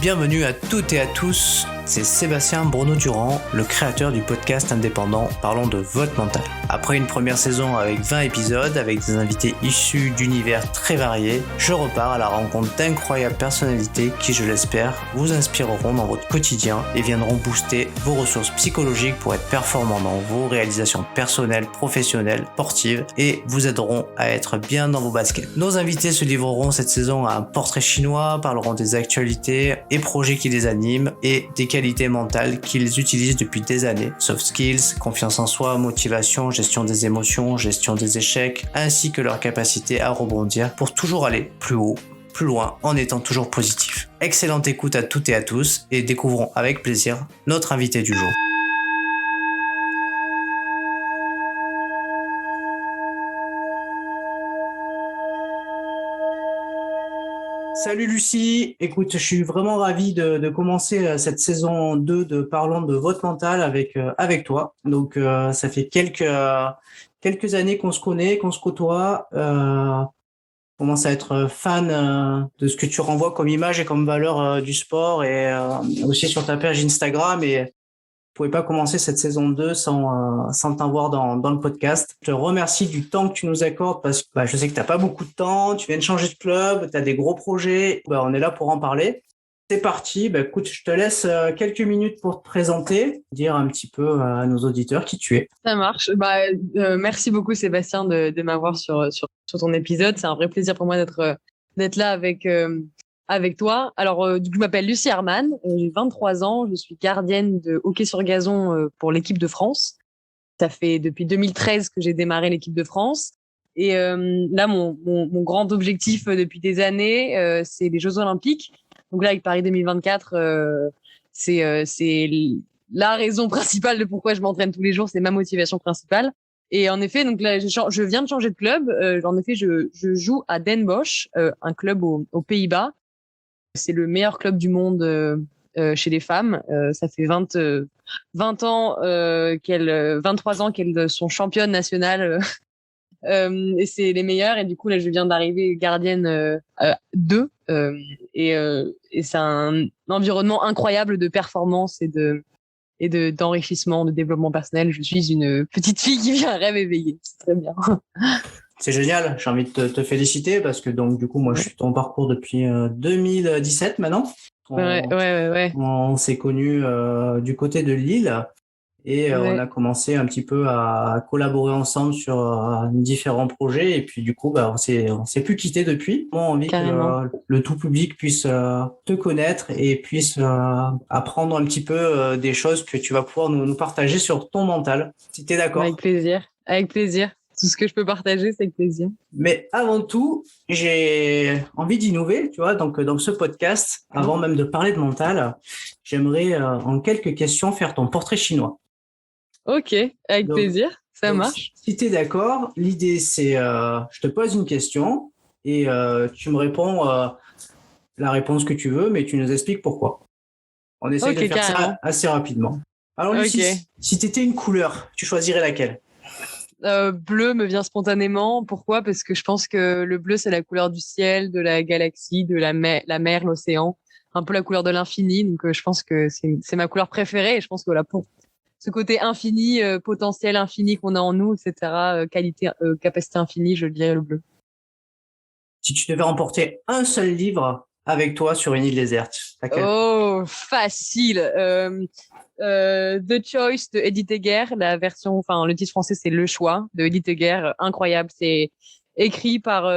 Bienvenue à toutes et à tous, c'est Sébastien Bruno-Durand, le créateur du podcast indépendant Parlons de votre mental. Après une première saison avec 20 épisodes, avec des invités issus d'univers très variés, je repars à la rencontre d'incroyables personnalités qui, je l'espère, vous inspireront dans votre quotidien et viendront booster vos ressources psychologiques pour être performants dans vos réalisations personnelles, professionnelles, sportives et vous aideront à être bien dans vos baskets. Nos invités se livreront cette saison à un portrait chinois, parleront des actualités et projets qui les animent et des qualités mentales qu'ils utilisent depuis des années. Soft skills, confiance en soi, motivation, gestion des émotions, gestion des échecs, ainsi que leur capacité à rebondir pour toujours aller plus haut, plus loin, en étant toujours positif. Excellente écoute à toutes et à tous et découvrons avec plaisir notre invité du jour. Salut Lucie, écoute, je suis vraiment ravi de commencer cette saison 2 de Parlons de votre mental avec toi. Donc ça fait quelques années qu'on se connaît, qu'on se côtoie. Commence à être fan de ce que tu renvoies comme image et comme valeur du sport et aussi sur ta page Instagram et je pouvais pas commencer cette saison 2 sans t'avoir dans le podcast. Je te remercie du temps que tu nous accordes parce que je sais que tu n'as pas beaucoup de temps, tu viens de changer de club, tu as des gros projets. On est là pour en parler. C'est parti. Écoute, je te laisse quelques minutes pour te présenter, dire un petit peu à nos auditeurs qui tu es. Ça marche. Merci beaucoup Sébastien de m'avoir sur ton épisode. C'est un vrai plaisir pour moi d'être là avec toi. Alors, du coup, je m'appelle Lucie Herman, j'ai 23 ans, je suis gardienne de hockey sur gazon pour l'équipe de France. Ça fait depuis 2013 que j'ai démarré l'équipe de France. Et là, mon grand objectif depuis des années, c'est les Jeux Olympiques. Donc là, avec Paris 2024, c'est la raison principale de pourquoi je m'entraîne tous les jours, c'est ma motivation principale. Et en effet, donc là, je viens de changer de club. En effet, je joue à Den Bosch, un club aux Pays-Bas. C'est le meilleur club du monde chez les femmes. Ça fait 20 ans 23 ans qu'elles sont championnes nationales et c'est les meilleures. Et du coup, là, je viens d'arriver gardienne 2 et c'est un environnement incroyable de performance et d'enrichissement, de développement personnel. Je suis une petite fille qui vit un rêve éveillé. C'est très bien. C'est génial, j'ai envie de te féliciter parce que donc du coup moi je suis ton parcours depuis 2017 maintenant. On s'est connus du côté de Lille et on a commencé un petit peu à collaborer ensemble sur différents projets et puis du coup on s'est plus quitté depuis. J'ai envie que le tout public puisse te connaître et puisse apprendre un petit peu des choses que tu vas pouvoir nous partager sur ton mental. Si tu es d'accord. Avec plaisir. Tout ce que je peux partager, c'est avec plaisir. Mais avant tout, j'ai envie d'innover, tu vois. Donc, dans ce podcast, avant même de parler de mental, j'aimerais, en quelques questions, faire ton portrait chinois. Ok, avec plaisir. Ça marche. Si tu es d'accord, l'idée, c'est, je te pose une question et tu me réponds la réponse que tu veux, mais tu nous expliques pourquoi. On essaye de faire ça assez rapidement. Alors, Lucie, si tu étais une couleur, tu choisirais laquelle ? Bleu me vient spontanément. Pourquoi ? Parce que je pense que le bleu, c'est la couleur du ciel, de la galaxie, de la mer, l'océan. Un peu la couleur de l'infini. Donc, je pense que c'est ma couleur préférée. Et je pense que voilà, pour ce côté infini, potentiel infini qu'on a en nous, etc., capacité infinie, je dirais le bleu. Si tu devais emporter un seul livre avec toi sur une île déserte, laquelle ? Oh, facile. The Choice de Edith Egger, le titre français c'est Le Choix de Edith Egger, incroyable. C'est écrit par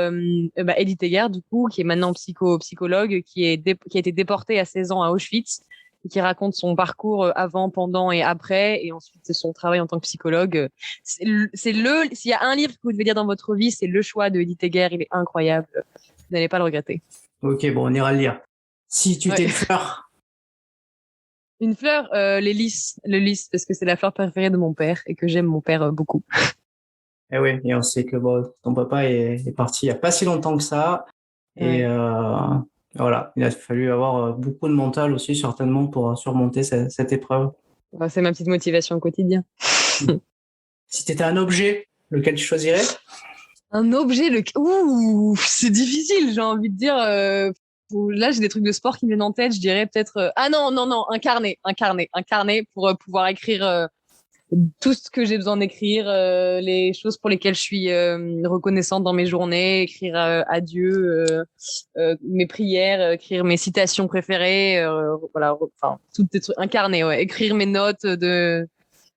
Edith Egger du coup, qui est maintenant psychologue, qui a été déportée à 16 ans à Auschwitz et qui raconte son parcours avant, pendant et après, et ensuite son travail en tant que psychologue. S'il y a un livre que vous devez lire dans votre vie, c'est Le Choix de Edith Egger. Il est incroyable. Vous n'allez pas le regretter. Ok, on ira le lire. Si tu t'es une fleur. Une fleur, les lys, parce que c'est la fleur préférée de mon père et que j'aime mon père beaucoup. Et oui, et on sait que ton papa est parti il n'y a pas si longtemps que ça. Et voilà, il a fallu avoir beaucoup de mental aussi, certainement, pour surmonter cette épreuve. C'est ma petite motivation au quotidien. Si tu étais un objet, lequel tu choisirais ? Un objet, ouh, c'est difficile, j'ai envie de dire. là, j'ai des trucs de sport qui me viennent en tête. Je dirais peut-être. Ah non, un carnet pour pouvoir écrire tout ce que j'ai besoin d'écrire, les choses pour lesquelles je suis reconnaissante dans mes journées, écrire à Dieu, mes prières, écrire mes citations préférées, voilà, enfin, tout des trucs, un carnet, ouais, écrire mes notes de,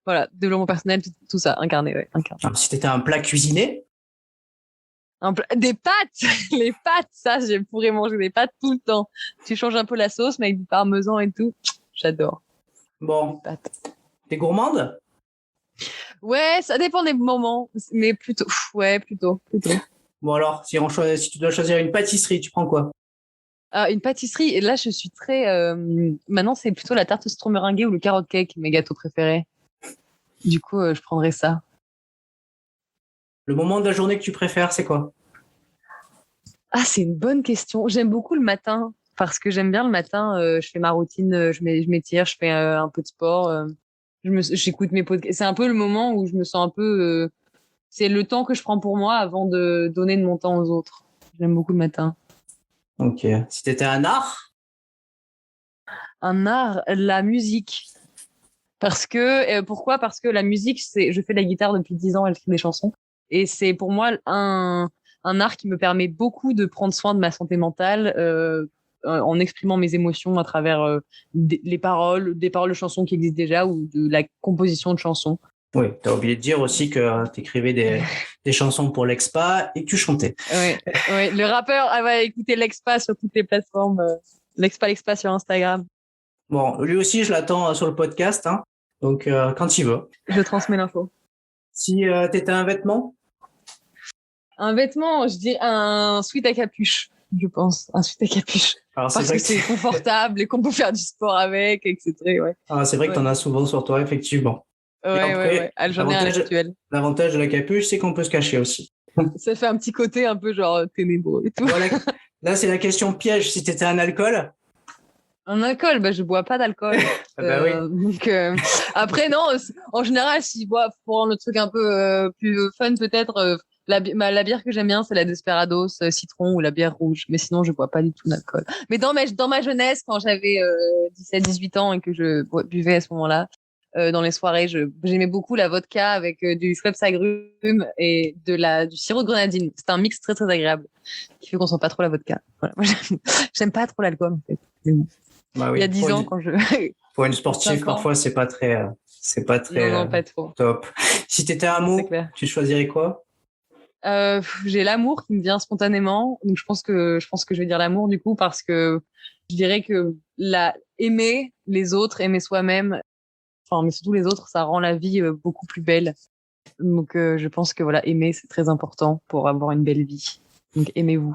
voilà, développement personnel, tout ça, un carnet, ouais, un carnet. Alors, si t'étais un plat cuisiné, Des pâtes, les pâtes, ça, je pourrais manger des pâtes tout le temps. Tu changes un peu la sauce, mais avec du parmesan et tout, j'adore. bon, Pâtes. t'es gourmande? Ouais, ça dépend des moments, mais plutôt, ouais, plutôt. Bon alors, si tu dois choisir une pâtisserie, tu prends quoi? Une pâtisserie, et là, je suis très. Maintenant, c'est plutôt la tarte au citron meringuée ou le carrot cake, mes gâteaux préférés. Du coup, je prendrais ça. Le moment de la journée que tu préfères, c'est quoi? Ah, c'est une bonne question. J'aime beaucoup le matin parce que j'aime bien le matin. Je fais ma routine, je m'étire, je fais un peu de sport. J'écoute mes podcasts. C'est un peu le moment où je me sens un peu. C'est le temps que je prends pour moi avant de donner de mon temps aux autres. J'aime beaucoup le matin. Ok. Si t'étais un art? Un art, la musique. Parce que pourquoi? Parce que la musique, je fais de la guitare depuis 10 ans, j'écris des chansons, et c'est pour moi un art qui me permet beaucoup de prendre soin de ma santé mentale en exprimant mes émotions à travers des paroles de chansons qui existent déjà ou de la composition de chansons. Oui, t'as oublié de dire aussi que t'écrivais des chansons pour l'Expa et que tu chantais. Ouais, le rappeur va écouter l'Expa sur toutes les plateformes, l'Expa sur Instagram. Bon, lui aussi, je l'attends sur le podcast, hein. Donc quand il veut. Je transmets l'info. Si t'étais un vêtement? Un vêtement, je dis un sweat à capuche, je pense. Un sweat à capuche. Alors, Parce que c'est confortable et qu'on peut faire du sport avec, etc. Ouais. C'est vrai que t'en as souvent sur toi, effectivement. Ouais. J'en ai un actuel. L'avantage de la capuche, c'est qu'on peut se cacher aussi. Ça fait un petit côté un peu genre ténébreux et tout. Voilà. Là, c'est la question piège. Si t'étais un alcool? Un alcool, je bois pas d'alcool. Oui. Donc après non, en général, si je bois pour rendre le truc un peu plus fun peut-être, la bière que j'aime bien, c'est la Desperados citron ou la bière rouge. Mais sinon, je bois pas du tout d'alcool. Mais dans ma jeunesse, quand j'avais 17-18 ans et que je buvais à ce moment-là, dans les soirées, j'aimais beaucoup la vodka avec du Schweppes agrumes et du sirop de grenadine. C'est un mix très très agréable qui fait qu'on sent pas trop la vodka. Voilà. Moi, j'aime pas trop l'alcool en fait. Bah oui. Il y a 10 ans quand je. Pour une sportive, parfois, c'est pas très Non, pas trop. top. Si t'étais un mot, tu choisirais quoi? J'ai l'amour qui me vient spontanément, donc je pense que je vais dire l'amour du coup parce que je dirais que aimer les autres, aimer soi-même, enfin mais surtout les autres, ça rend la vie beaucoup plus belle. Donc je pense que voilà, aimer c'est très important pour avoir une belle vie. Donc aimez-vous.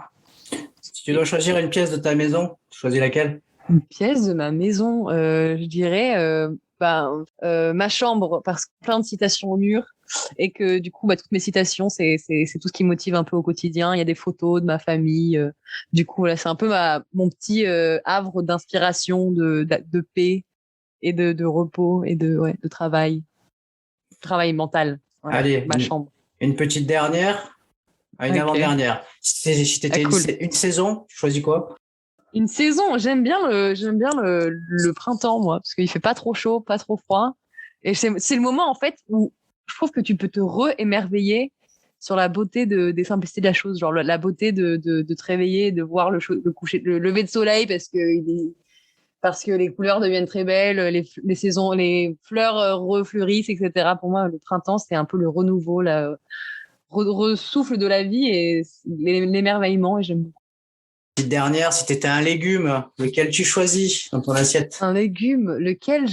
Si tu dois choisir une pièce de ta maison, tu choisis laquelle? Une pièce de ma maison, je dirais ma chambre parce que plein de citations au mur et que du coup toutes mes citations c'est tout ce qui me motive un peu au quotidien. Il y a des photos de ma famille, du coup là c'est un peu mon petit havre d'inspiration, de paix et de repos et de travail mental. Voilà, Allez, ma chambre. Une petite dernière, une avant-dernière. Si t'étais cool. une saison, tu choisis quoi? Une saison, j'aime bien le printemps, moi, parce qu'il fait pas trop chaud, pas trop froid. Et c'est le moment, en fait, où je trouve que tu peux te re-émerveiller sur la beauté des simplicités de la chose, genre la beauté de te réveiller, de voir le coucher, le lever de soleil, parce que les couleurs deviennent très belles, les saisons, les fleurs refleurissent, etc. Pour moi, le printemps, c'est un peu le renouveau, le souffle de la vie et l'émerveillement, et j'aime beaucoup. Petite dernière, si tu étais un légume, lequel tu choisis dans ton assiette? Un légume, lequel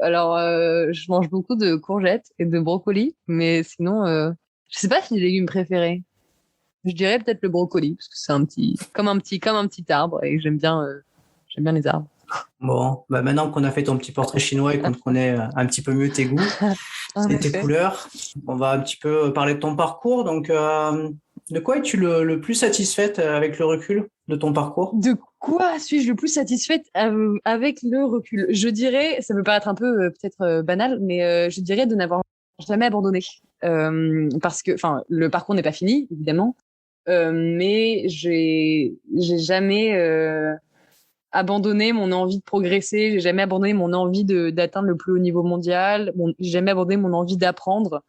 alors, je mange beaucoup de courgettes et de brocolis, mais sinon, je sais pas si j'ai des légumes préférés. Je dirais peut-être le brocoli, parce que c'est comme un petit arbre, et j'aime bien les arbres. Bon, maintenant qu'on a fait ton petit portrait chinois et qu'on te connaît un petit peu mieux tes goûts et tes couleurs, on va un petit peu parler de ton parcours. Donc, de quoi es-tu le plus satisfaite avec le recul de ton parcours? De quoi suis-je le plus satisfaite avec le recul? Je dirais, ça peut paraître un peu peut-être banal, mais je dirais de n'avoir jamais abandonné. Parce que, enfin, le parcours n'est pas fini, évidemment, mais j'ai jamais abandonné mon envie de progresser, j'ai jamais abandonné mon envie d'atteindre le plus haut niveau mondial, j'ai jamais abandonné mon envie d'apprendre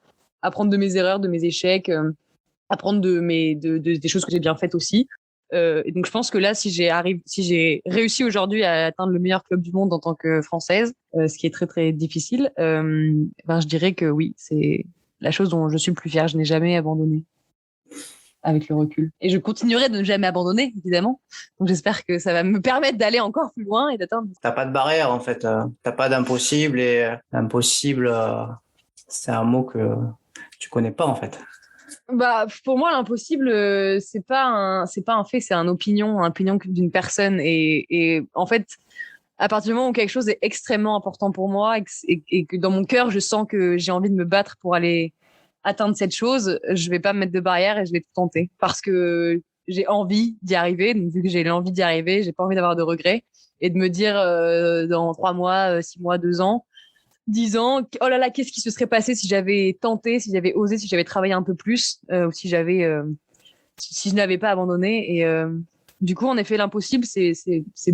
de mes erreurs, de mes échecs, apprendre des choses que j'ai bien faites aussi. Et donc je pense que là, si j'ai réussi aujourd'hui à atteindre le meilleur club du monde en tant que Française, ce qui est très très difficile, je dirais que oui, c'est la chose dont je suis le plus fière. Je n'ai jamais abandonné avec le recul. Et je continuerai de ne jamais abandonner, évidemment. Donc j'espère que ça va me permettre d'aller encore plus loin et d'atteindre. T'as pas de barrière en fait, t'as pas d'impossible et impossible, c'est un mot que tu connais pas en fait. Pour moi, l'impossible, c'est pas un fait, c'est une opinion d'une personne. Et en fait, à partir du moment où quelque chose est extrêmement important pour moi et que dans mon cœur, je sens que j'ai envie de me battre pour aller atteindre cette chose, je vais pas me mettre de barrière et je vais tout tenter parce que j'ai envie d'y arriver. Donc, vu que j'ai l'envie d'y arriver, j'ai pas envie d'avoir de regrets et de me dire dans 3 mois, 6 mois, 2 ans, 10 ans, oh là là, qu'est-ce qui se serait passé si j'avais tenté, si j'avais osé, si j'avais travaillé un peu plus, ou si je n'avais pas abandonné. Et du coup, en effet, l'impossible, c'est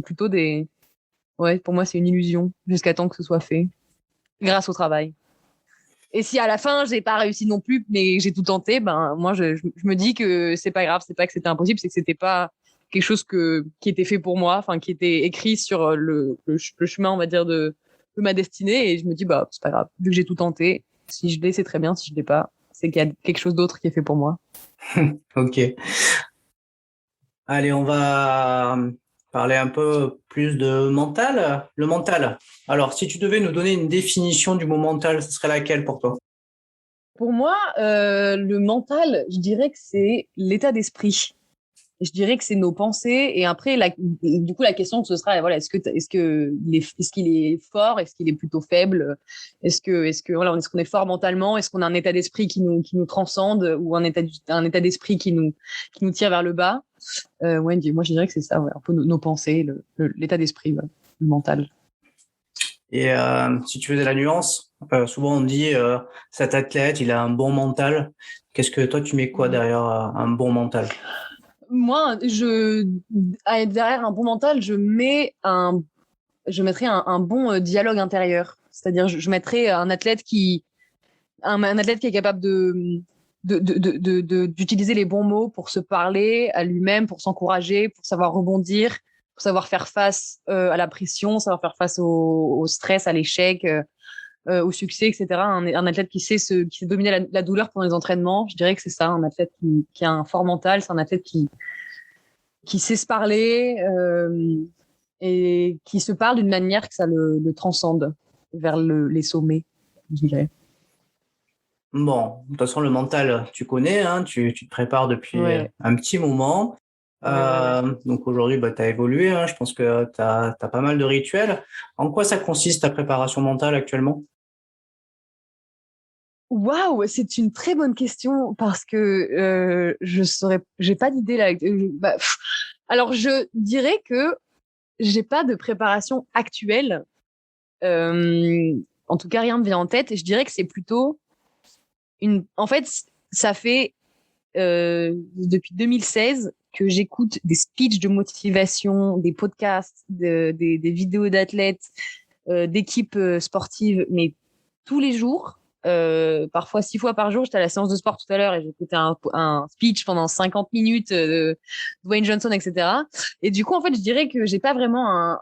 plutôt ouais, pour moi, c'est une illusion jusqu'à temps que ce soit fait, grâce au travail. Et si à la fin, j'ai pas réussi non plus, mais j'ai tout tenté, moi, je me dis que c'est pas grave, c'est pas que c'était impossible, c'est que c'était pas quelque chose qui était fait pour moi, enfin, qui était écrit sur le chemin, on va dire, de ma destinée. Et je me dis, c'est pas grave, vu que j'ai tout tenté, si je l'ai, c'est très bien, si je l'ai pas, c'est qu'il y a quelque chose d'autre qui est fait pour moi. Ok. Allez, on va parler un peu plus de mental. Le mental. Alors, si tu devais nous donner une définition du mot mental, ce serait laquelle pour toi? Pour moi, le mental, je dirais que c'est l'état d'esprit. Je dirais que c'est nos pensées. Et après, du coup, la question, ce sera, voilà, est-ce qu'il est fort? Est-ce qu'il est plutôt faible? Voilà, est-ce qu'on est fort mentalement? Est-ce qu'on a un état d'esprit qui nous transcende ou un état d'esprit qui nous tire vers le bas? Ouais, moi, je dirais que c'est ça, ouais, un peu nos pensées, l'état d'esprit, ouais, le mental. Et si tu faisais la nuance, souvent on dit cet athlète, il a un bon mental. Qu'est-ce que toi, tu mets quoi derrière un bon mental? Moi, derrière un bon mental, je mettrais un bon dialogue intérieur. C'est-à-dire, je mettrais un athlète un athlète qui est capable d'utiliser les bons mots pour se parler à lui-même, pour s'encourager, pour savoir rebondir, pour savoir faire face à la pression, savoir faire face au stress, à l'échec, au succès, etc. Un athlète qui sait dominer la douleur pendant les entraînements, je dirais que c'est ça, un athlète qui a un fort mental, c'est un athlète qui sait se parler et qui se parle d'une manière que ça le transcende vers les sommets, je dirais. Bon, de toute façon, le mental, tu connais, hein, tu te prépares depuis Ouais. un petit moment. Ouais. Donc aujourd'hui, tu as évolué, hein, je pense que tu as pas mal de rituels. En quoi ça consiste ta préparation mentale actuellement? Waouh, c'est une très bonne question parce que j'ai pas d'idée là. Alors je dirais que j'ai pas de préparation actuelle. En tout cas, rien me vient en tête et je dirais que c'est plutôt en fait, ça fait depuis 2016 que j'écoute des speeches de motivation, des podcasts, des vidéos d'athlètes, d'équipes sportives, mais tous les jours, parfois 6 fois par jour. J'étais à la séance de sport tout à l'heure et j'écoutais un speech pendant 50 minutes de Dwayne Johnson, etc. Et du coup, en fait, je dirais que j'ai pas vraiment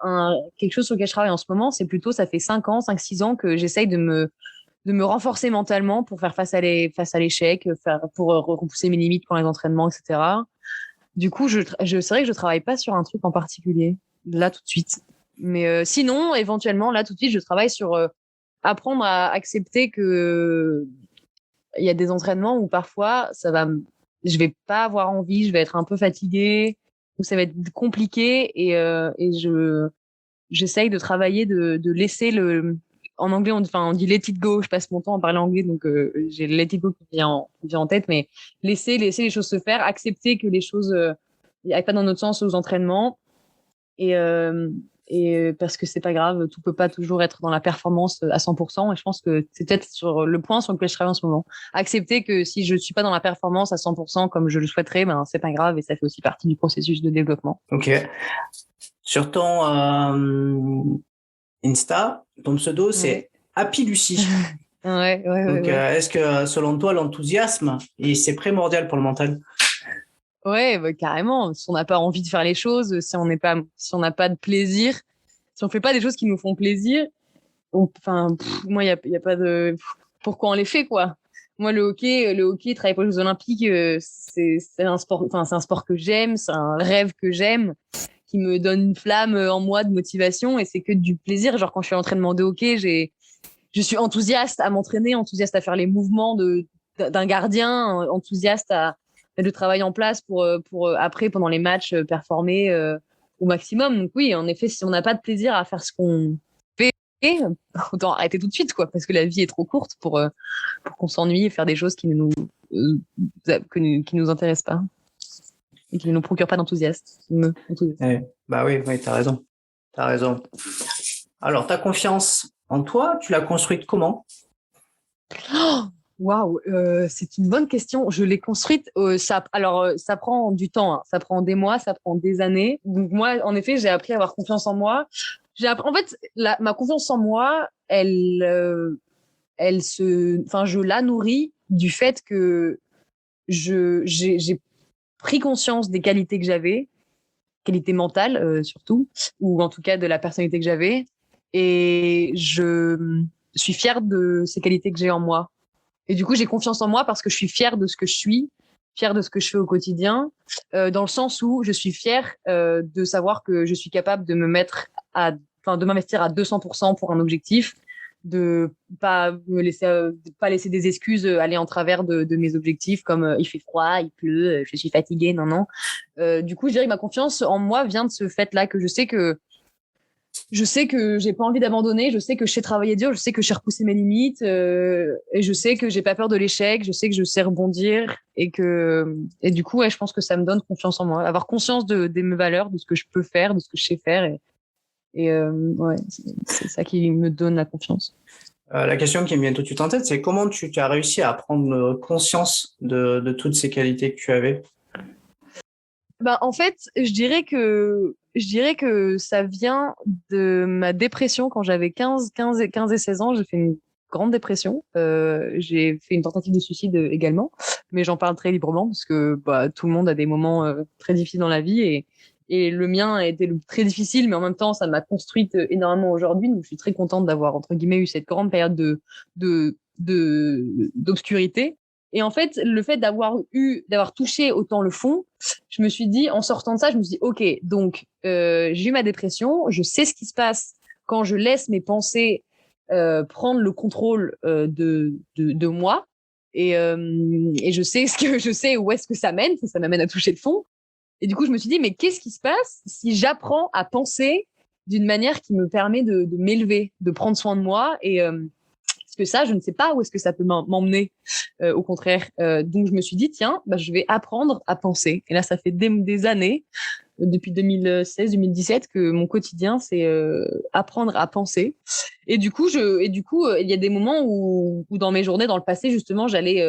quelque chose sur lequel je travaille en ce moment. C'est plutôt, ça fait 6 ans que j'essaye de me renforcer mentalement pour faire face à l'échec, pour repousser mes limites pour les entraînements, etc. Du coup, c'est vrai que je travaille pas sur un truc en particulier, là, tout de suite. Mais sinon, éventuellement, là, tout de suite, je travaille sur apprendre à accepter que il y a des entraînements où parfois, je vais pas avoir envie, je vais être un peu fatiguée, où ça va être compliqué et j'essaye de travailler, de laisser en anglais, on dit let it go. Je passe mon temps à parler anglais, donc j'ai let it go qui vient en tête, mais laisser les choses se faire, accepter que les choses n'aillent pas dans notre sens aux entraînements et, et parce que c'est pas grave, tout peut pas toujours être dans la performance à 100%. Et je pense que c'est peut-être sur le point sur lequel je travaille en ce moment. Accepter que si je suis pas dans la performance à 100% comme je le souhaiterais, ben c'est pas grave et ça fait aussi partie du processus de développement. Ok. Sur ton Insta, ton pseudo, c'est Happy Lucie. Ouais. Donc, est-ce que selon toi, l'enthousiasme, c'est primordial pour le mental? Ouais, bah, carrément. Si on n'a pas envie de faire les choses, si on n'a pas de plaisir, si on fait pas des choses qui nous font plaisir, moi, il y a pas de, pourquoi on les fait, quoi. Moi, le hockey, travailler pour les Jeux Olympiques, c'est un sport, c'est un sport que j'aime, c'est un rêve que j'aime, qui me donne une flamme en moi de motivation, et c'est que du plaisir. Genre, quand je suis à l'entraînement de hockey, je suis enthousiaste à m'entraîner, enthousiaste à faire les mouvements d'un gardien, enthousiaste à mettre le travail en place pour après, pendant les matchs, performer au maximum. Donc oui, en effet, si on n'a pas de plaisir à faire ce qu'on fait, autant arrêter tout de suite, quoi, parce que la vie est trop courte pour qu'on s'ennuie et faire des choses qui ne qui nous intéressent pas et qui ne nous procurent pas d'enthousiasme. Bah oui, t'as raison. T'as raison. Alors, ta confiance en toi, tu l'as construite comment? Waouh, c'est une bonne question. Je l'ai construite. Ça prend du temps, hein. Ça prend des mois, ça prend des années. Donc moi, en effet, j'ai appris à avoir confiance en moi. En fait, ma confiance en moi, je la nourris du fait que j'ai pris conscience des qualités que j'avais, qualités mentales surtout, ou en tout cas de la personnalité que j'avais, et je suis fière de ces qualités que j'ai en moi. Et du coup, j'ai confiance en moi parce que je suis fière de ce que je suis, fière de ce que je fais au quotidien, dans le sens où je suis fière de savoir que je suis capable de de m'investir à 200% pour un objectif, de pas laisser des excuses aller en travers de mes objectifs comme il fait froid, il pleut, je suis fatiguée, non. Du coup, je dirais que ma confiance en moi vient de ce fait-là, que je sais que j'ai pas envie d'abandonner, je sais que je sais travailler dur, je sais que je sais repousser mes limites, et je sais que j'ai pas peur de l'échec, je sais que je sais rebondir, et du coup, ouais, je pense que ça me donne confiance en moi, avoir conscience de mes valeurs, de ce que je peux faire, de ce que je sais faire, ouais, c'est ça qui me donne la confiance. La question qui me vient tout de suite en tête, c'est comment tu as réussi à prendre conscience de toutes ces qualités que tu avais? Bah, en fait, je dirais que ça vient de ma dépression quand j'avais 15 et 16 ans. J'ai fait une grande dépression. J'ai fait une tentative de suicide également, mais j'en parle très librement parce que bah, tout le monde a des moments très difficiles dans la vie, et le mien a été très difficile, mais en même temps, ça m'a construite énormément aujourd'hui. Donc, je suis très contente d'avoir, entre guillemets, eu cette grande période d'obscurité. Et en fait, le fait d'avoir touché autant le fond, je me suis dit, en sortant de ça, je me suis dit, OK, donc j'ai eu ma dépression, je sais ce qui se passe quand je laisse mes pensées prendre le contrôle de moi, et je sais où est-ce que ça m'amène à toucher le fond. Et du coup, je me suis dit, mais qu'est-ce qui se passe si j'apprends à penser d'une manière qui me permet de m'élever, de prendre soin de moi, parce que ça, je ne sais pas où est-ce que ça peut m'emmener, au contraire. Donc, je me suis dit, tiens, bah, je vais apprendre à penser. Et là, ça fait des années, depuis 2016-2017, que mon quotidien, c'est apprendre à penser. Et du coup, il y a des moments où dans mes journées, dans le passé, justement, j'allais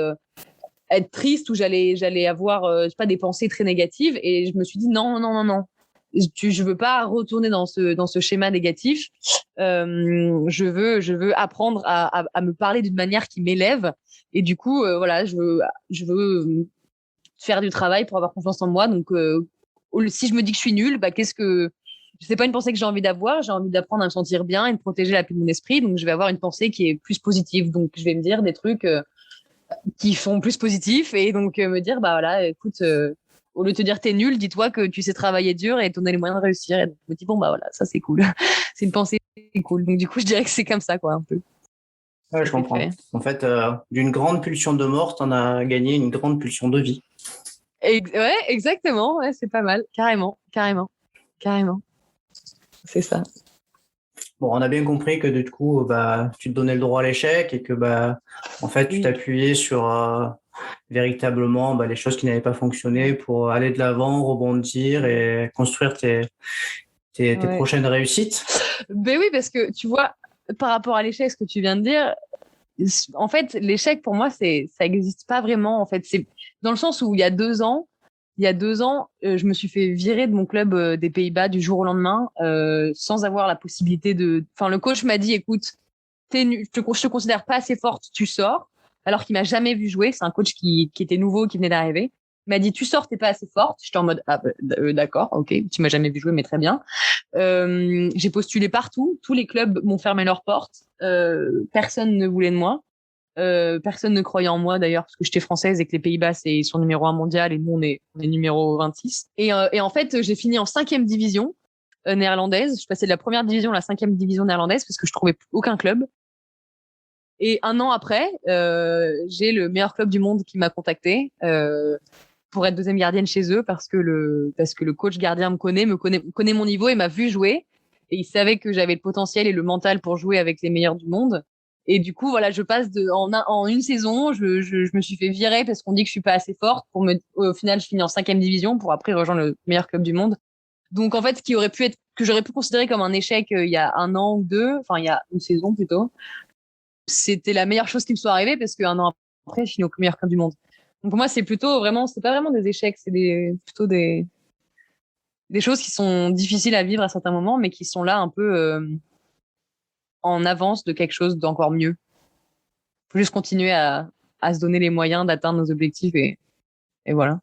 être triste, ou j'allais avoir pas des pensées très négatives, et je me suis dit non, je veux pas retourner dans ce schéma négatif. Je veux apprendre à me parler d'une manière qui m'élève, et du coup voilà, je veux faire du travail pour avoir confiance en moi. Donc si je me dis que je suis nulle, bah qu'est-ce que c'est pas une pensée que j'ai envie d'avoir. J'ai envie d'apprendre à me sentir bien et de protéger la paix de mon esprit, donc je vais avoir une pensée qui est plus positive. Donc je vais me dire des trucs qui sont plus positifs, et donc me dire bah voilà, écoute, au lieu de te dire t'es nul, dis-toi que tu sais travailler dur et t'en as les moyens de réussir. Et donc je me dis bon bah voilà, ça c'est cool. C'est une pensée cool. Donc du coup je dirais que c'est comme ça, quoi, un peu. Ouais, je comprends. En fait, d'une grande pulsion de mort, t'en as gagné une grande pulsion de vie. Ouais, exactement, ouais, c'est pas mal, carrément. C'est ça. Bon, on a bien compris que du coup, bah, tu te donnais le droit à l'échec, et que bah, en fait, tu t'appuyais sur véritablement bah, les choses qui n'avaient pas fonctionné pour aller de l'avant, rebondir et construire tes prochaines réussites? Ben oui, parce que tu vois, par rapport à l'échec, ce que tu viens de dire, en fait, l'échec pour moi, ça n'existe pas vraiment. En fait, c'est dans le sens où il y a 2 ans, je me suis fait virer de mon club des Pays-Bas du jour au lendemain, sans avoir la possibilité de. Enfin, le coach m'a dit, écoute, je te considère pas assez forte, tu sors. Alors qu'il m'a jamais vu jouer. C'est un coach qui était nouveau, qui venait d'arriver. Il m'a dit, tu sors, t'es pas assez forte. J'étais en mode, d'accord, ok, tu m'as jamais vu jouer, mais très bien. J'ai postulé partout. Tous les clubs m'ont fermé leurs portes. Personne ne voulait de moi. Personne ne croyait en moi d'ailleurs parce que j'étais française et que les Pays-Bas ils sont numéro 1 mondial et nous on est numéro 26. Et en fait j'ai fini en 5e division néerlandaise. Je passais de la première division à la 5e division néerlandaise parce que je trouvais aucun club. Et un an après, j'ai le meilleur club du monde qui m'a contacté pour être deuxième gardienne chez eux parce que le coach gardien me connaît mon niveau et m'a vu jouer et il savait que j'avais le potentiel et le mental pour jouer avec les meilleurs du monde. Et du coup, voilà, je passe en une saison, je me suis fait virer parce qu'on dit que je suis pas assez forte au final, je finis en 5e division pour après rejoindre le meilleur club du monde. Donc, en fait, ce qui aurait pu être, que j'aurais pu considérer comme un échec il y a un an ou deux, enfin, il y a une saison plutôt, c'était la meilleure chose qui me soit arrivée parce qu'un an après, je finis au meilleur club du monde. Donc, pour moi, c'est pas vraiment des échecs, c'est plutôt des choses qui sont difficiles à vivre à certains moments, mais qui sont là un peu, en avance de quelque chose d'encore mieux. Faut juste continuer à se donner les moyens d'atteindre nos objectifs et voilà.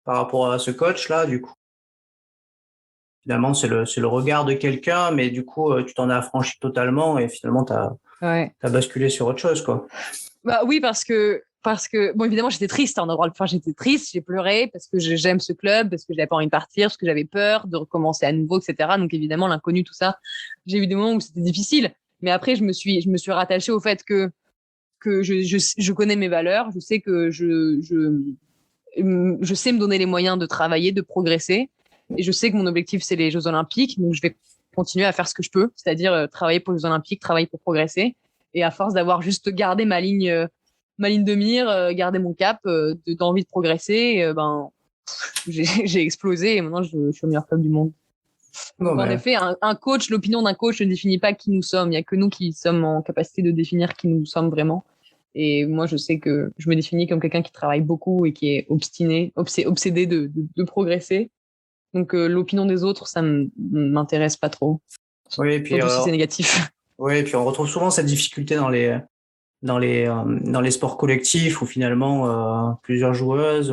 Par rapport à ce coach-là, du coup, finalement, c'est le regard de quelqu'un, mais du coup, tu t'en as affranchi totalement et finalement, t'as basculé sur autre chose, quoi. Bah oui, parce que bon, évidemment, j'étais triste, j'étais triste, j'ai pleuré parce que j'aime ce club, parce que j'avais pas envie de partir, parce que j'avais peur de recommencer à nouveau, etc. Donc évidemment, l'inconnu, tout ça, j'ai eu des moments où c'était difficile. Mais après, je me suis rattachée au fait que je connais mes valeurs, je sais que je sais me donner les moyens de travailler, de progresser. Et je sais que mon objectif, c'est les Jeux Olympiques. Donc, je vais continuer à faire ce que je peux, c'est-à-dire travailler pour les Jeux Olympiques, travailler pour progresser. Et à force d'avoir juste gardé ma ligne de mire, garder mon cap, d'envie de progresser, j'ai explosé et maintenant, je suis au meilleur club du monde. Donc, en effet, l'opinion d'un coach ne définit pas qui nous sommes. Il n'y a que nous qui sommes en capacité de définir qui nous sommes vraiment. Et moi, je sais que je me définis comme quelqu'un qui travaille beaucoup et qui est obsédé de progresser. Donc, l'opinion des autres, ça m'intéresse pas trop. Oui, et puis, surtout si c'est négatif. Oui, et puis on retrouve souvent cette difficulté dans les sports collectifs où finalement plusieurs joueuses,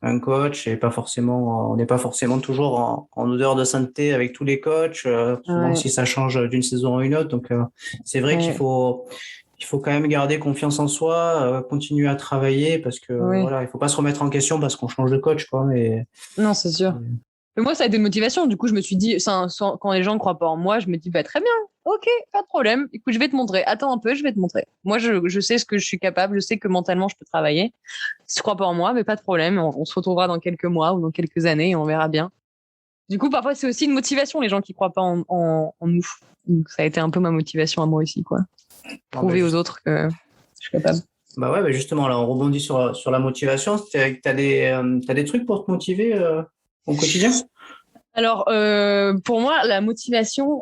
un coach et on n'est pas forcément toujours en odeur de sainteté avec tous les coachs, souvent si ça change d'une saison à une autre. Donc c'est vrai qu'il faut quand même garder confiance en soi, continuer à travailler parce que voilà, il faut pas se remettre en question parce qu'on change de coach, quoi. Non, c'est sûr. Mais moi, ça a été une motivation. Du coup, je me suis dit, quand les gens ne croient pas en moi, je me dis, bah, très bien, ok, pas de problème. Écoute, je vais te montrer. Attends un peu, je vais te montrer. Moi, je sais ce que je suis capable. Je sais que mentalement, je peux travailler. Si tu crois pas en moi, mais pas de problème. On se retrouvera dans quelques mois ou dans quelques années et on verra bien. Du coup, parfois, c'est aussi une motivation, les gens qui croient pas en nous. Donc, ça a été un peu ma motivation à moi aussi, quoi. Prouver aux autres que je suis capable. Bah ouais, justement, là, on rebondit sur la motivation. T'as des trucs pour te motiver au quotidien? Alors, pour moi, la motivation,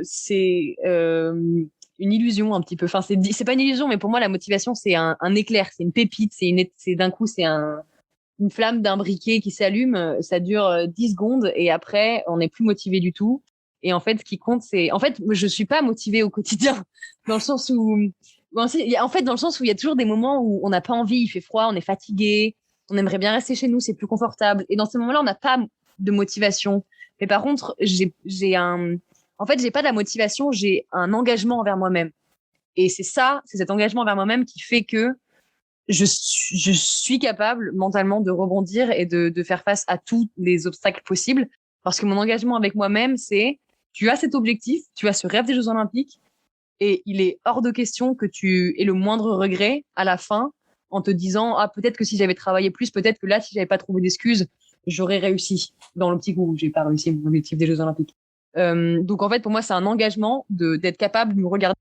c'est une illusion un petit peu. Enfin, c'est pas une illusion, mais pour moi, la motivation, c'est un éclair, c'est une pépite, c'est d'un coup, c'est une flamme d'un briquet qui s'allume. Ça dure 10 secondes et après, on n'est plus motivé du tout. Et en fait, ce qui compte, en fait, je suis pas motivée au quotidien, dans le sens où, dans le sens où il y a toujours des moments où on n'a pas envie, il fait froid, on est fatigué, on aimerait bien rester chez nous, c'est plus confortable. Et dans ces moments-là, on n'a pas de motivation. Mais par contre, en fait, j'ai pas de la motivation, j'ai un engagement envers moi-même. Et c'est cet engagement envers moi-même qui fait que je suis capable mentalement de rebondir et de faire face à tous les obstacles possibles. Parce que mon engagement avec moi-même, c'est, tu as cet objectif, tu as ce rêve des Jeux Olympiques, et il est hors de question que tu aies le moindre regret à la fin en te disant, ah, peut-être que si j'avais travaillé plus, peut-être que là, si j'avais pas trouvé d'excuses, j'aurais réussi dans l'optique où j'ai pas réussi mon objectif des Jeux Olympiques. Donc en fait, pour moi, c'est un engagement d'être capable de me regarder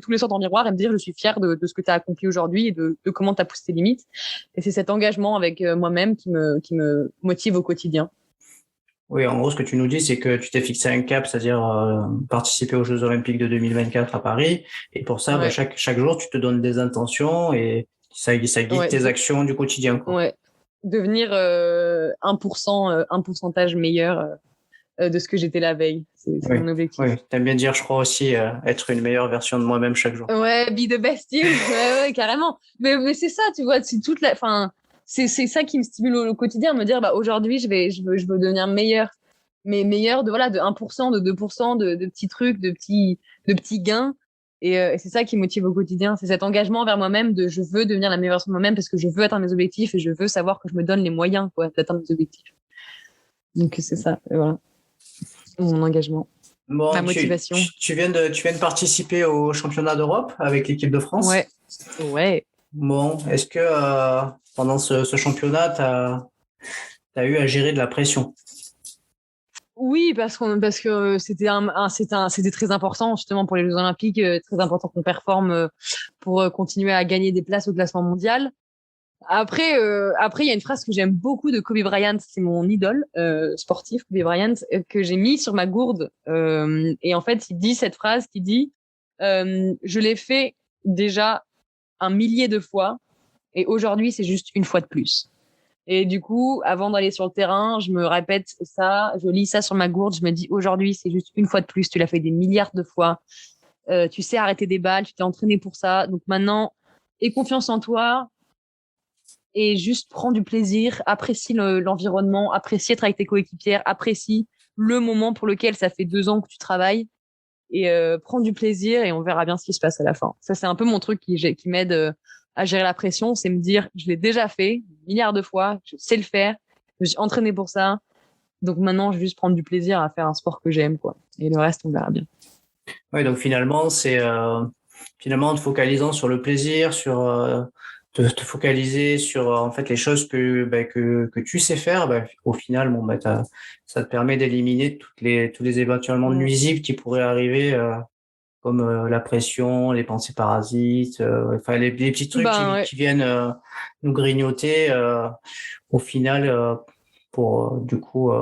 tous les soirs dans le miroir et me dire, je suis fière de ce que tu as accompli aujourd'hui et de comment tu as poussé tes limites. Et c'est cet engagement avec moi-même qui me motive au quotidien. Oui, en gros, ce que tu nous dis, c'est que tu t'es fixé un cap, c'est-à-dire participer aux Jeux Olympiques de 2024 à Paris. Et pour ça, Ouais. chaque jour, tu te donnes des intentions et ça guide Ouais, tes actions du quotidien, quoi. ouais. Devenir 1%, un pourcentage meilleur de ce que j'étais la veille. C'est Oui, mon oui. objectif. T'aimes bien dire, je crois aussi, être une meilleure version de moi-même chaque jour. Ouais, be the best you. Ouais, ouais, carrément. Mais c'est ça, tu vois, c'est toute la, enfin, c'est ça qui me stimule au quotidien, me dire, bah, aujourd'hui, je veux devenir meilleur. Mais meilleur de, voilà, de 1%, de 2%, de petits trucs, de petits gains. Et c'est ça qui me motive au quotidien. C'est cet engagement vers moi-même de je veux devenir la meilleure version de moi-même parce que je veux atteindre mes objectifs et je veux savoir que je me donne les moyens, quoi, d'atteindre mes objectifs. Donc, c'est ça, voilà, mon engagement, ma Bon, motivation. tu viens de participer au championnat d'Europe avec l'équipe de France. Ouais, ouais. Bon, est-ce que pendant ce championnat, t'as eu à gérer de la pression? Oui, parce que c'était très important justement pour les Jeux Olympiques, très important qu'on performe pour continuer à gagner des places au classement mondial. Après, il y a une phrase que j'aime beaucoup de Kobe Bryant, c'est mon idole sportif, Kobe Bryant, que j'ai mis sur ma gourde. Et en fait, il dit cette phrase qui dit je l'ai fait déjà un millier de fois, et aujourd'hui, c'est juste une fois de plus. Et du coup, avant d'aller sur le terrain, je me répète ça, je lis ça sur ma gourde, je me dis aujourd'hui, c'est juste une fois de plus, tu l'as fait des milliards de fois, tu sais arrêter des balles, tu t'es entraîné pour ça. Donc maintenant, aie confiance en toi et juste prends du plaisir, apprécie l'environnement, apprécie être avec tes coéquipières, apprécie le moment pour lequel ça fait 2 ans que tu travailles et prends du plaisir et on verra bien ce qui se passe à la fin. Ça, c'est un peu mon truc qui m'aide à gérer la pression, c'est me dire, je l'ai déjà fait milliards de fois, je sais le faire, je suis entraînée pour ça, donc maintenant, je vais juste prendre du plaisir à faire un sport que j'aime, quoi. Et le reste, on verra bien. Oui, donc finalement, c'est finalement en te focalisant sur le plaisir, sur te focaliser sur en fait les choses que tu sais faire, au final, ça te permet d'éliminer tous les éventuellement Ouais. nuisibles qui pourraient arriver, comme la pression, les pensées parasites, enfin les petits trucs Ben ouais, qui viennent nous grignoter au final pour du coup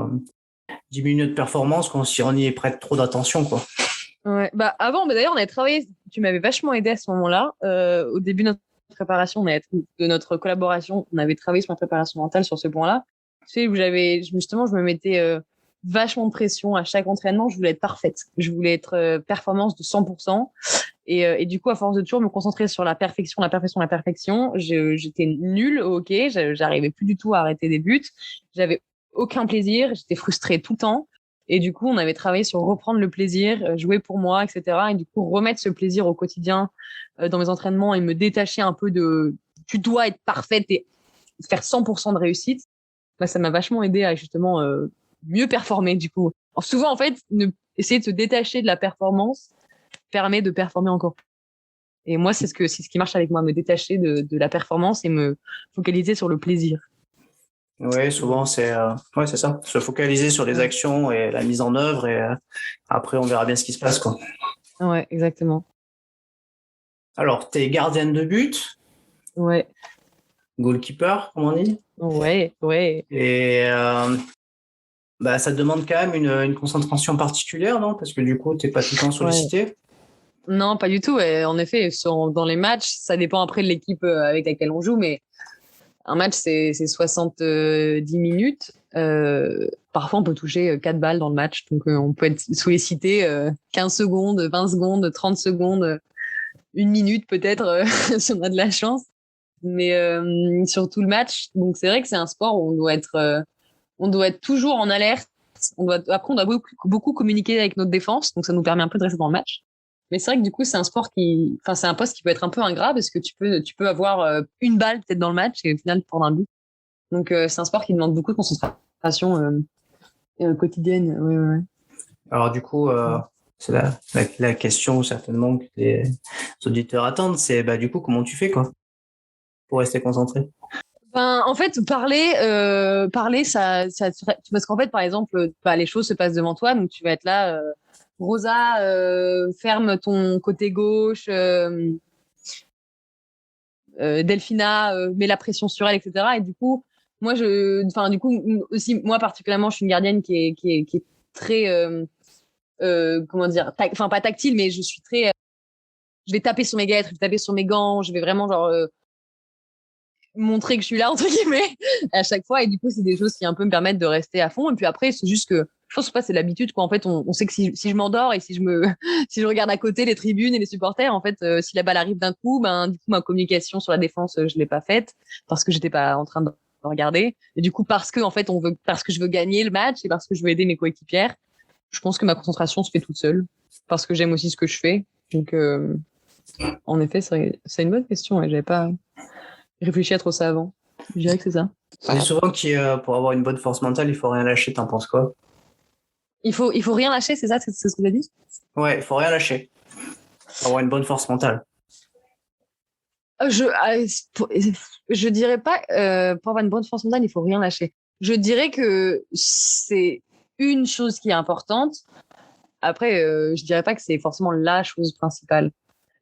diminuer notre performance quand si on y prête trop d'attention, quoi. ouais. Bah avant, bah d'ailleurs, on avait travaillé, tu m'avais vachement aidé à ce moment-là. Au début de notre préparation, de notre collaboration, on avait travaillé sur ma préparation mentale sur ce point-là. Tu sais, où justement, je me mettais vachement de pression à chaque entraînement. Je voulais être parfaite. Je voulais être performance de 100%. Et du coup, à force de toujours me concentrer sur la perfection, la perfection, la perfection, j'étais nulle au hockey. J'arrivais plus du tout à arrêter des buts. J'avais aucun plaisir. J'étais frustrée tout le temps. Et du coup, on avait travaillé sur reprendre le plaisir, jouer pour moi, etc. Et du coup, remettre ce plaisir au quotidien dans mes entraînements et me détacher un peu de tu dois être parfaite et faire 100% de réussite. Bah, ça m'a vachement aidé à justement mieux performer du coup. Alors, souvent, en fait, essayer de se détacher de la performance permet de performer encore plus. Et moi, c'est ce qui marche avec moi, me détacher de la performance et me focaliser sur le plaisir. Oui, Voilà. souvent ouais, c'est ça, se focaliser sur les Ouais, actions et la mise en œuvre et après on verra bien ce qui se passe, quoi. ouais, exactement. Alors, t'es gardienne de but, Ouais, goalkeeper, comme on dit, ouais, ouais. et ça te demande quand même une concentration particulière, non? Parce que du coup, t'es pas tout le temps Ouais. sollicité. Non, pas du tout. Et en effet, dans les matchs, ça dépend après de l'équipe avec laquelle on joue, mais un match, c'est 70 minutes. Parfois, on peut toucher 4 balles dans le match. Donc, on peut être sollicité 15 secondes, 20 secondes, 30 secondes, 1 minute peut-être, si on a de la chance. Mais sur tout le match, donc c'est vrai que c'est un sport où on doit être toujours en alerte. Après, on doit beaucoup communiquer avec notre défense, donc ça nous permet un peu de rester dans le match. Mais c'est vrai que du coup, c'est un poste qui peut être un peu ingrat parce que tu peux avoir une balle peut-être dans le match et au final prendre un but. Donc c'est un sport qui demande beaucoup de concentration quotidienne. Ouais, ouais, Alors du coup, ouais. c'est la question certainement que les auditeurs attendent, c'est du coup comment tu fais, quoi, pour rester concentré? Ben, en fait, parler, parce qu'en fait, par exemple, bah, les choses se passent devant toi, donc tu vas être là, Rosa, ferme ton côté gauche, Delphina met la pression sur elle, etc. Et du coup, moi, du coup, aussi, moi particulièrement, je suis une gardienne qui est très, comment dire, enfin pas tactile, mais je suis très, je vais taper sur mes guêtres, je vais taper sur mes gants, je vais vraiment genre montrer que je suis là entre guillemets à chaque fois. Et du coup, c'est des choses qui un peu me permettent de rester à fond. Et puis après, c'est juste que je pense pas, c'est l'habitude quoi. En fait, on sait que si je m'endors et si je me si je regarde à côté les tribunes et les supporters, en fait, si la balle arrive d'un coup, ben du coup ma communication sur la défense, je l'ai pas faite parce que j'étais pas en train de regarder. Et du coup, parce que en fait, parce que je veux gagner le match et parce que je veux aider mes coéquipières, je pense que ma concentration se fait toute seule parce que j'aime aussi ce que je fais. Donc, en effet, c'est une bonne question. Et j'avais pas réfléchi à trop ça avant. Je dirais que c'est ça. On dit souvent que pour avoir une bonne force mentale, il faut rien lâcher. T'en penses quoi? Il faut rien lâcher, c'est ça, c'est ce que tu as dit? Ouais, il faut rien lâcher. Pour avoir une bonne force mentale. Je dirais pas, pour avoir une bonne force mentale, il faut rien lâcher. Je dirais que c'est une chose qui est importante. Après, je dirais pas que c'est forcément la chose principale.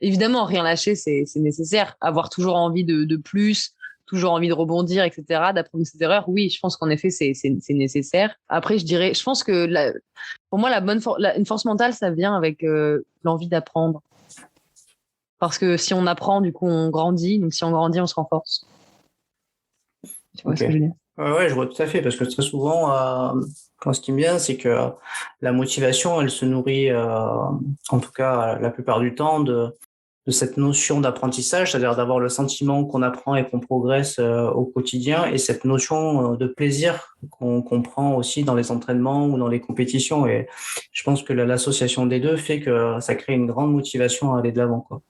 Évidemment, rien lâcher, c'est nécessaire. Avoir toujours envie de plus, toujours envie de rebondir, etc., d'apprendre de ses erreurs. Oui, je pense qu'en effet, c'est nécessaire. Après, je pense que pour moi, une force mentale, ça vient avec l'envie d'apprendre. Parce que si on apprend, du coup, on grandit. Donc, si on grandit, on se renforce. Tu vois ce que je veux dire? Ouais, je vois tout à fait. Parce que très souvent, ce qui me vient, c'est que la motivation, elle se nourrit, en tout cas la plupart du temps, de cette notion d'apprentissage, c'est-à-dire d'avoir le sentiment qu'on apprend et qu'on progresse au quotidien, et cette notion de plaisir qu'on prend aussi dans les entraînements ou dans les compétitions. Et je pense que l'association des deux fait que ça crée une grande motivation à aller de l'avant, quoi.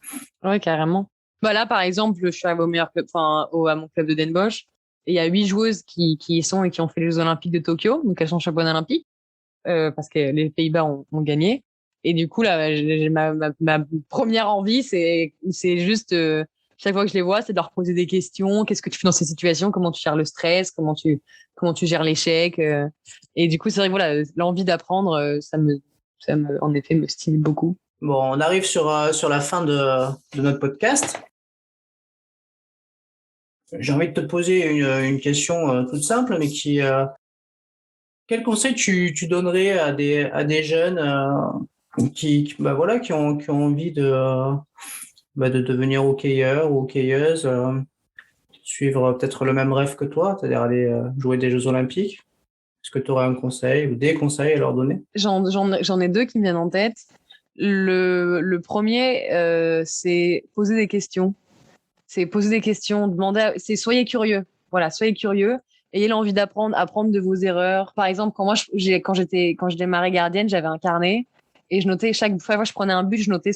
Ouais, carrément. Bah là, par exemple, je suis arrivée au meilleur club, à mon club de Den Bosch, et il y a 8 joueuses qui y sont et qui ont fait les Jeux Olympiques de Tokyo, donc elles sont championnes olympiques, parce que les Pays-Bas ont gagné. Et du coup, là, ma première envie, c'est juste, chaque fois que je les vois, c'est de leur poser des questions. Qu'est-ce que tu fais dans ces situations? Comment tu gères le stress? Comment tu gères l'échec? Et du coup, c'est vrai que voilà, l'envie d'apprendre, en effet, me stimule beaucoup. Bon, on arrive sur la fin de notre podcast. J'ai envie de te poser une question toute simple, mais quel conseil tu donnerais à des jeunes qui ont envie de devenir hockeyeur ou hockeyeuse, suivre peut-être le même rêve que toi, c'est-à-dire aller jouer des Jeux Olympiques? Est-ce que tu aurais un conseil ou des conseils à leur donner? J'en ai deux qui me viennent en tête. Le premier, c'est poser des questions. C'est poser des questions, c'est soyez curieux. Voilà, soyez curieux. Ayez l'envie d'apprendre, apprendre de vos erreurs. Par exemple, quand je démarrais gardienne, j'avais un carnet et je notais chaque fois que je prenais un but, je notais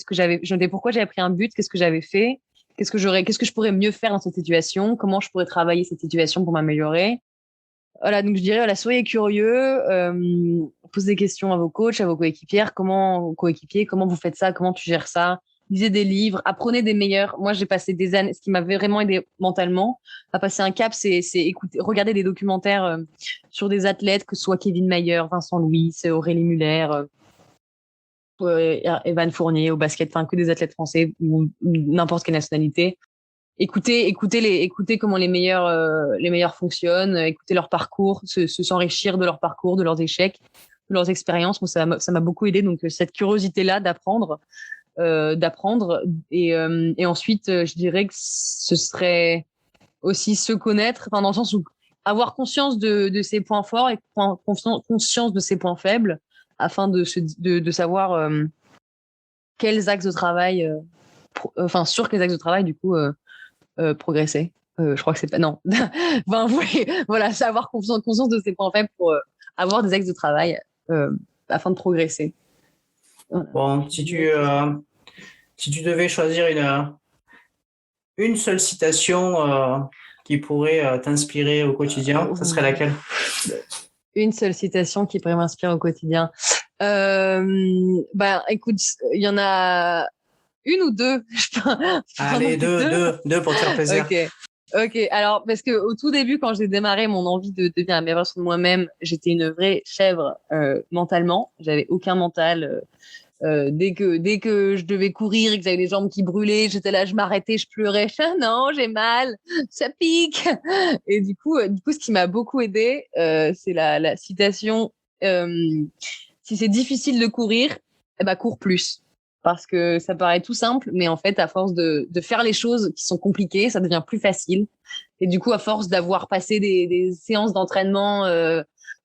pourquoi j'avais pris un but, qu'est-ce que j'avais fait, qu'est-ce que je pourrais mieux faire dans cette situation, comment je pourrais travailler cette situation pour m'améliorer. Voilà, donc je dirais, voilà, soyez curieux, posez des questions à vos coachs, à vos coéquipières, coéquipiers, comment vous faites ça, comment tu gères ça, lisez des livres, apprenez des meilleurs. Moi, j'ai passé des années, ce qui m'avait vraiment aidé mentalement à passer un cap, c'est écouter, regarder des documentaires sur des athlètes, que ce soit Kevin Mayer, Vincent Louis, Aurélie Muller, Evan Fournier au basket, enfin que des athlètes français ou n'importe quelle nationalité. Écoutez comment les meilleurs fonctionnent, écouter leur parcours, s'enrichir de leur parcours, de leurs échecs, de leurs expériences. Moi, ça m'a beaucoup aidé. Donc, cette curiosité-là d'apprendre. Et ensuite, je dirais que ce serait aussi se connaître, enfin, dans le sens où avoir conscience de ses points forts et conscience de ses points faibles afin de savoir quels axes de travail, sur quels axes de travail, du coup, progresser. Je crois que c'est pas non. Ben, oui, voilà, avoir conscience de ses points faibles pour avoir des axes de travail afin de progresser. Voilà. Bon, si tu devais choisir une seule citation qui pourrait t'inspirer au quotidien, ça serait laquelle? Une seule citation qui pourrait m'inspirer au quotidien. Écoute, il y en a une ou deux. Allez, deux pour te faire plaisir. Ok. Alors, parce que au tout début, quand j'ai démarré mon envie de devenir la meilleure version de moi-même, j'étais une vraie chèvre mentalement. J'avais aucun mental. Dès que je devais courir et que j'avais les jambes qui brûlaient, j'étais là, je m'arrêtais, je pleurais. Ah non, j'ai mal, ça pique. Et du coup, ce qui m'a beaucoup aidé, c'est la citation si c'est difficile de courir, eh ben cours plus. Parce que ça paraît tout simple, mais en fait, à force de faire les choses qui sont compliquées, ça devient plus facile. Et du coup, à force d'avoir passé des séances d'entraînement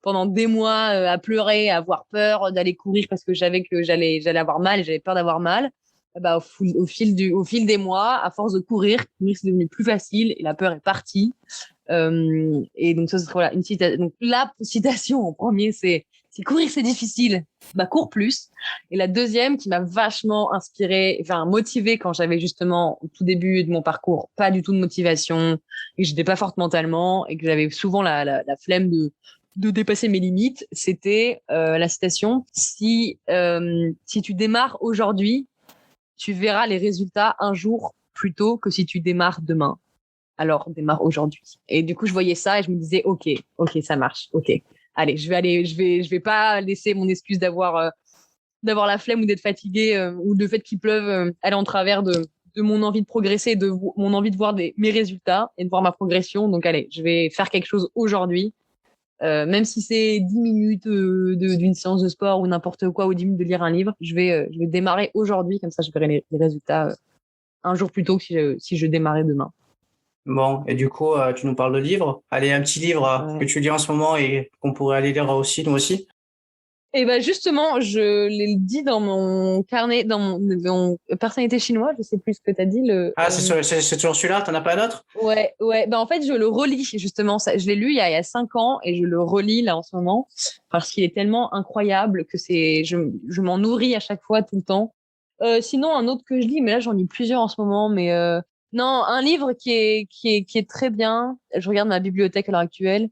pendant des mois à pleurer, à avoir peur d'aller courir parce que j'allais avoir mal et j'avais peur d'avoir mal, bah, au fil des mois, à force de courir, c'est devenu plus facile et la peur est partie. Et donc ça serait voilà une citation. Donc la citation en premier, c'est si courir c'est difficile, bah cours plus. Et la deuxième qui m'a vachement inspirée, enfin motivée quand j'avais justement au tout début de mon parcours pas du tout de motivation et que j'étais pas forte mentalement et que j'avais souvent la flemme de dépasser mes limites, c'était la citation si tu démarres aujourd'hui, tu verras les résultats un jour plus tôt que si tu démarres demain. Alors, démarre aujourd'hui. Et du coup, je voyais ça et je me disais, OK, ça marche. OK. Allez, je vais pas laisser mon excuse d'avoir la flemme ou d'être fatiguée ou le fait qu'il pleuve aller en travers de mon envie de progresser, de mon envie de voir mes résultats et de voir ma progression. Donc, allez, je vais faire quelque chose aujourd'hui. Même si c'est 10 minutes d'une séance de sport ou n'importe quoi, ou 10 minutes de lire un livre, je vais démarrer aujourd'hui. Comme ça, je verrai les résultats un jour plus tôt que si je démarrais demain. Bon, et du coup, tu nous parles de livres. Allez, un petit livre que tu lis en ce moment et qu'on pourrait aller lire aussi, nous aussi. Et ben justement, je l'ai dit dans mon carnet, dans mon personnalité chinoise, je sais plus ce que tu as dit. C'est toujours celui-là, t'en as pas d'autre? Ouais. Ben en fait, je le relis justement. Je l'ai lu il y a 5 ans et je le relis là en ce moment parce qu'il est tellement incroyable que je m'en nourris à chaque fois, tout le temps. Sinon, un autre que je lis, mais là j'en lis plusieurs en ce moment, mais non, un livre qui est très bien. Je regarde ma bibliothèque à l'heure actuelle,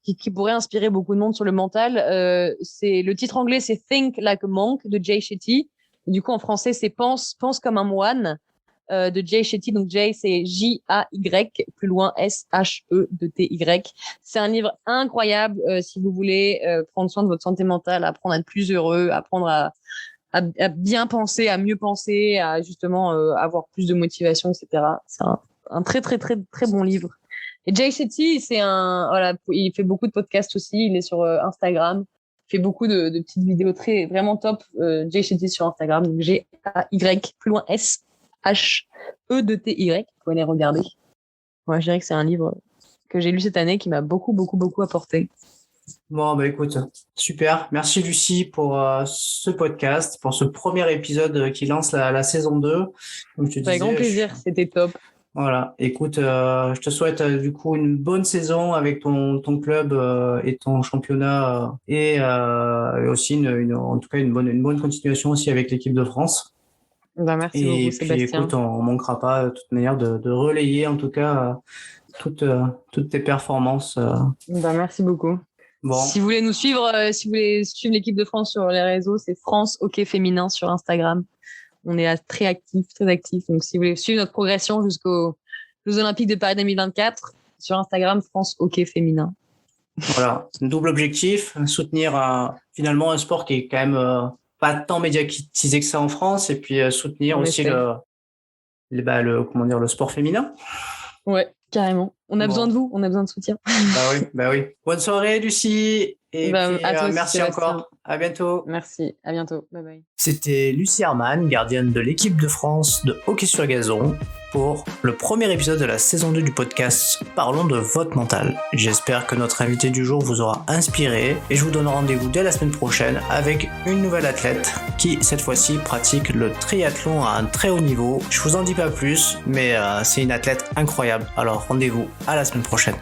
qui pourrait inspirer beaucoup de monde sur le mental. C'est le titre anglais, c'est Think Like a Monk de Jay Shetty. Et du coup, en français, c'est Pense comme un moine de Jay Shetty. Donc Jay, c'est J-A-Y, plus loin S-H-E-T-Y. C'est un livre incroyable si vous voulez prendre soin de votre santé mentale, apprendre à être plus heureux, apprendre à bien penser, à mieux penser, à justement avoir plus de motivation, etc. C'est un très, très, très, très bon livre. Et Jay Shetty, il fait beaucoup de podcasts aussi. Il est sur Instagram. Il fait beaucoup de petites vidéos vraiment top. Jay Shetty sur Instagram. Donc G-A-Y, plus loin S-H-E-T-Y. Vous pouvez les regarder. Moi, je dirais que c'est un livre que j'ai lu cette année qui m'a beaucoup, beaucoup, beaucoup apporté. Bon, bah écoute, super. Merci Lucie pour ce podcast, pour ce premier épisode qui lance la saison 2. Comme je te disais, avec grand plaisir, c'était top. Voilà, écoute, je te souhaite du coup une bonne saison avec ton club et ton championnat et aussi en tout cas une bonne continuation aussi avec l'équipe de France. Ben, merci beaucoup, Sébastien. Et puis écoute, on manquera pas de toute manière de relayer en tout cas toutes tes performances. Ben, merci beaucoup. Bon. Si vous voulez nous suivre, si vous voulez suivre l'équipe de France sur les réseaux, c'est France Hockey Féminin sur Instagram. On est très actifs. Donc, si vous voulez suivre notre progression jusqu'aux Jeux Olympiques de Paris 2024, sur Instagram, France Hockey Féminin. Voilà, double objectif, soutenir finalement un sport qui est quand même pas tant médiatisé que ça en France, et puis soutenir aussi le sport féminin. Ouais, carrément. On a besoin de vous, on a besoin de soutien. Bah oui. Bonne soirée, Lucie. Et puis, merci encore. À bientôt. Merci. À bientôt. Bye bye. C'était Lucie Herman, gardienne de l'équipe de France de hockey sur gazon, pour le premier épisode de la saison 2 du podcast Parlons de votre mental. J'espère que notre invité du jour vous aura inspiré et je vous donne rendez-vous dès la semaine prochaine avec une nouvelle athlète qui, cette fois-ci, pratique le triathlon à un très haut niveau. Je vous en dis pas plus, mais c'est une athlète incroyable. Alors rendez-vous à la semaine prochaine.